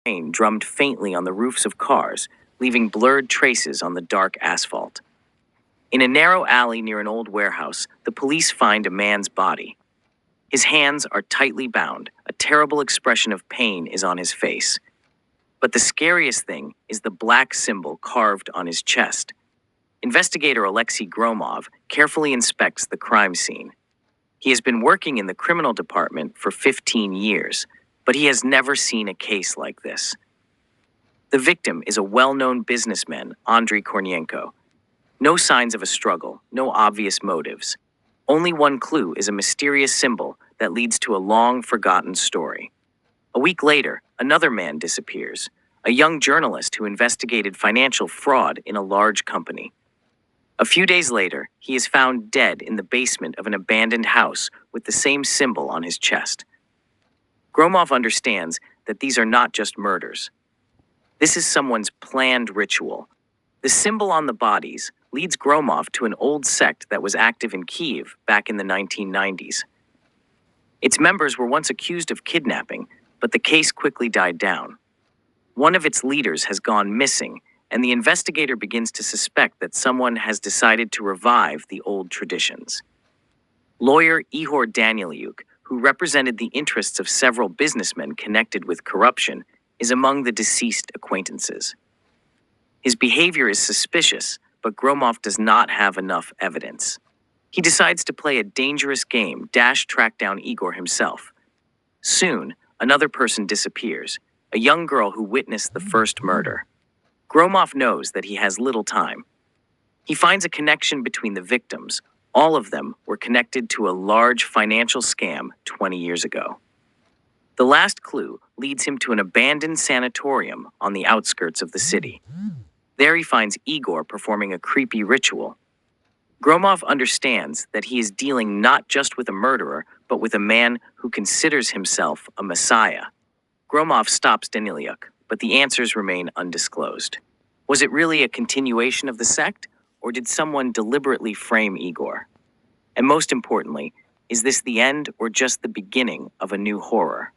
rain drummed faintly on the roofs of cars, leaving blurred traces on the dark asphalt. In a narrow alley near an old warehouse, the police find a man's body. His hands are tightly bound. A terrible expression of pain is on his face. But the scariest thing is the black symbol carved on his chest. Investigator Alexei Gromov carefully inspects the crime scene. He has been working in the criminal department for 15 years, but he has never seen a case like this. The victim is a well-known businessman, Andrei Kornienko. No signs of a struggle, no obvious motives. Only one clue is a mysterious symbol that leads to a long-forgotten story. A week later, another man disappears, a young journalist who investigated financial fraud in a large company. A few days later, he is found dead in the basement of an abandoned house with the same symbol on his chest. Gromov understands that these are not just murders. This is someone's planned ritual. The symbol on the bodies leads Gromov to an old sect that was active in Kyiv back in the 1990s. Its members were once accused of kidnapping, but the case quickly died down. One of its leaders has gone missing, and the investigator begins to suspect that someone has decided to revive the old traditions. Lawyer Ihor Danilyuk, who represented the interests of several businessmen connected with corruption, is among the deceased acquaintances. His behavior is suspicious, but Gromov does not have enough evidence. He decides to play a dangerous game, track down Igor himself. Soon, another person disappears, a young girl who witnessed the first murder. Gromov knows that he has little time. He finds a connection between the victims. All of them were connected to a large financial scam 20 years ago. The last clue leads him to an abandoned sanatorium on the outskirts of the city. There he finds Igor performing a creepy ritual. Gromov understands that he is dealing not just with a murderer, but with a man who considers himself a messiah. Gromov stops Danilyuk, but the answers remain undisclosed. Was it really a continuation of the sect, or did someone deliberately frame Igor? And most importantly, is this the end or just the beginning of a new horror?